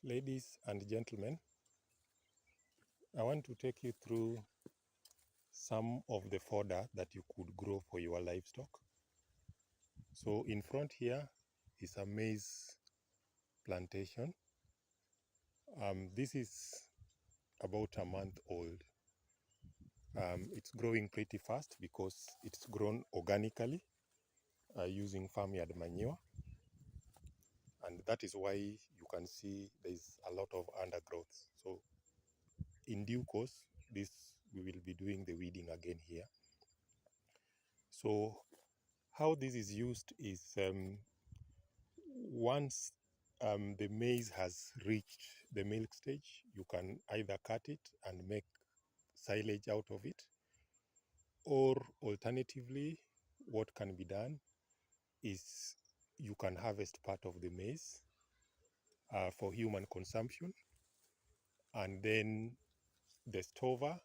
Ladies and gentlemen, I want to take you through some of the fodder that you could grow for your livestock. So in front here is a maize plantation. This is about a month old. It's growing pretty fast because it's grown organically using farmyard manure. And that is why you can see there's a lot of undergrowth. So in due course, we will be doing the weeding again here. So how this is used is once the maize has reached the milk stage, you can either cut it and make silage out of it, or alternatively, what can be done is you can harvest part of the maize for human consumption, and then the stover,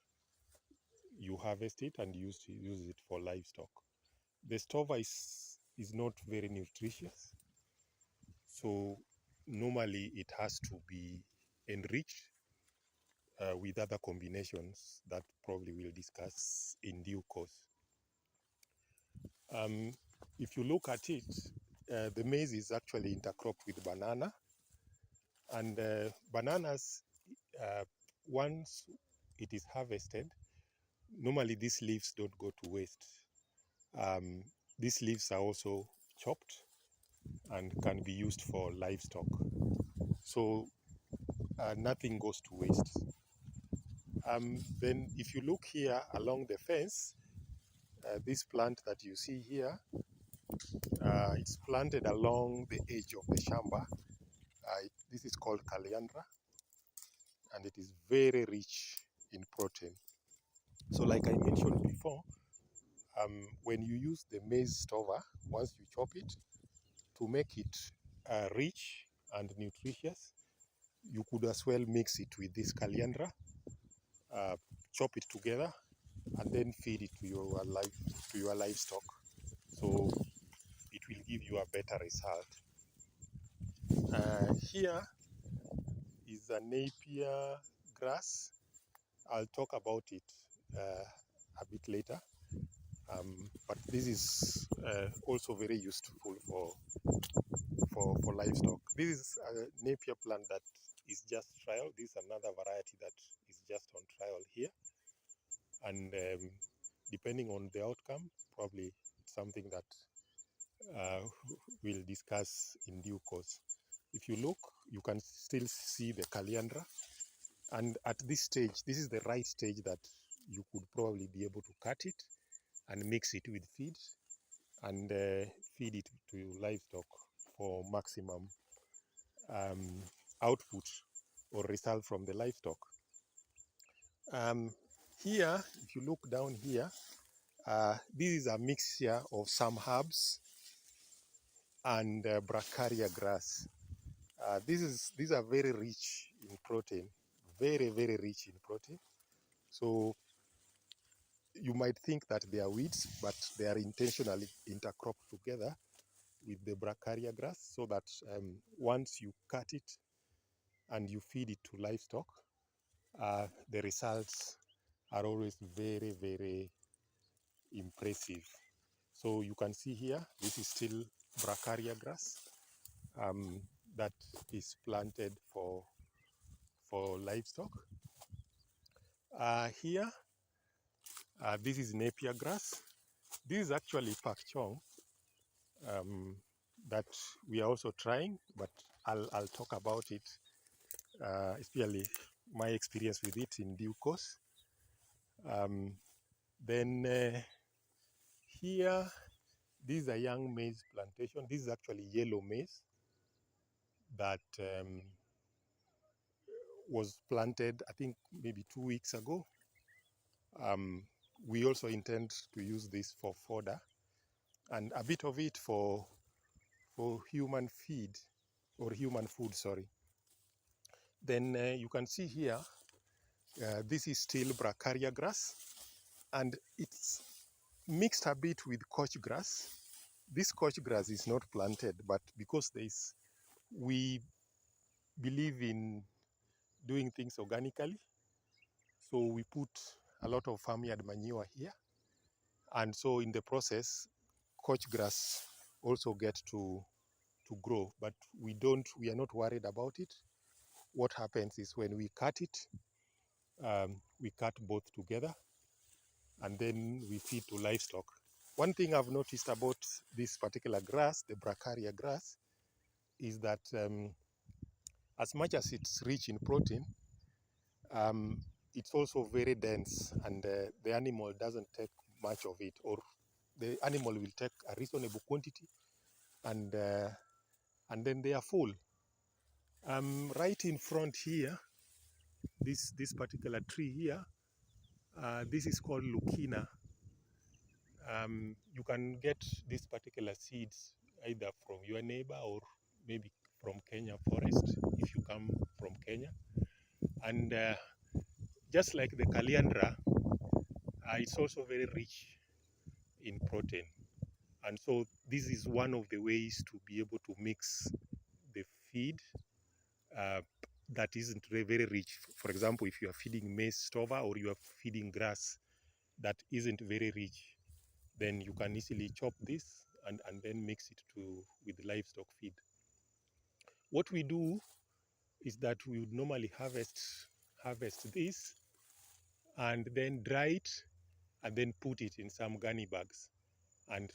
you harvest it and use it for livestock. The stover is not very nutritious, so normally it has to be enriched with other combinations that probably we'll discuss in due course. If you look at it, the maize is actually intercropped with banana, and bananas, once it is harvested, normally these leaves don't go to waste. These leaves are also chopped and can be used for livestock. So nothing goes to waste. Then if you look here along the fence, this plant that you see here, it's planted along the edge of the shamba. This is called caliandra, and it is very rich in protein. So like I mentioned before, when you use the maize stover, once you chop it, to make it rich and nutritious, you could as well mix it with this caliandra, chop it together, and then feed it to your livestock. So it will give you a better result. Here is a Napier grass. I'll talk about it a bit later. But this is also very useful for livestock. This is a Napier plant that is just trial. This is another variety that is just on trial here. And depending on the outcome, probably something that we'll discuss in due course. If you look, you can still see the caliandra. And at this stage, this is the right stage that you could probably be able to cut it and mix it with feed and feed it to livestock for maximum output or result from the livestock. Here, if you look down here, this is a mixture of some herbs and bracharia grass. These are very rich in protein, very, very rich in protein. So you might think that they are weeds, but they are intentionally intercropped together with the bracharia grass so that once you cut it and you feed it to livestock, the results are always very, very impressive. So you can see here, this is still bracharia grass that is planted for livestock. Here, this is Napier grass. This is actually pak chong that we are also trying, but I'll talk about it, especially my experience with it in due course. Then here, this is a young maize plantation. This is actually yellow maize that was planted, I think, maybe 2 weeks ago. We also intend to use this for fodder and a bit of it for human feed or human food, sorry. Then you can see here, this is still bracharia grass, and it's mixed a bit with couch grass. This couch grass is not planted, but because we believe in doing things organically. So we put a lot of farmyard manure here. And so in the process, coach grass also get to grow, but we are not worried about it. What happens is when we cut it, we cut both together and then we feed to livestock. One thing I've noticed about this particular grass, the bracharia grass, is that as much as it's rich in protein, um, it's also very dense, and the animal doesn't take much of it, or the animal will take a reasonable quantity, and then they are full. Right in front here, this particular tree here, this is called Lucina. You can get these particular seeds either from your neighbor or maybe from Kenya forest if you come from Kenya. And just like the Caliandra, it's also very rich in protein. And so this is one of the ways to be able to mix the feed uh, that isn't very rich. For example, if you are feeding maize stover or you are feeding grass that isn't very rich, then you can easily chop this and then mix it with livestock feed. What we do is that we would normally harvest this and then dry it and then put it in some gunny bags and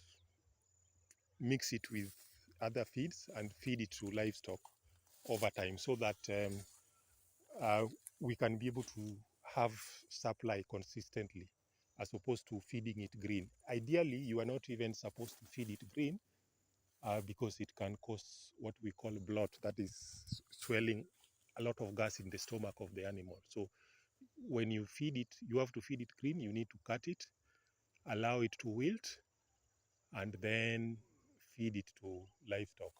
mix it with other feeds and feed it to livestock over time, so that uh, we can be able to have supply consistently as opposed to feeding it green. Ideally, you are not even supposed to feed it green because it can cause what we call bloat, that is swelling, a lot of gas in the stomach of the animal. So when you feed it, you have to feed it green. You need to cut it, allow it to wilt, and then feed it to livestock.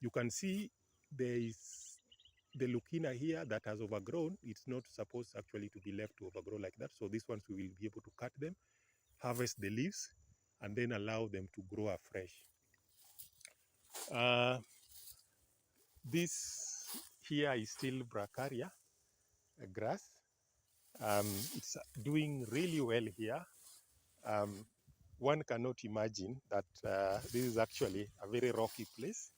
You can see there is the Lucina here that has overgrown. It's not supposed actually to be left to overgrow like that. So these ones we will be able to cut them, harvest the leaves, and then allow them to grow afresh. This here is still bracharia grass. It's doing really well here. One cannot imagine that this is actually a very rocky place,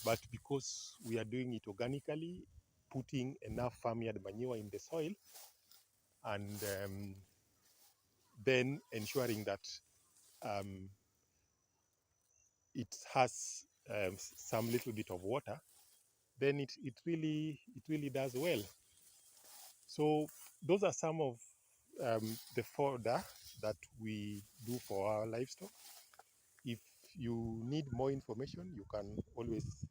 but because we are doing it organically, putting enough farmyard manure in the soil, and then ensuring that it has some little bit of water, then it really does well. So those are some of the fodder that we do for our livestock. If you need more information, you can always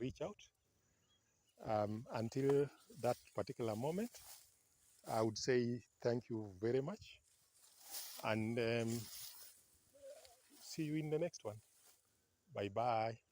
reach out. Until that particular moment, I would say thank you very much, and see you in the next one. Bye bye.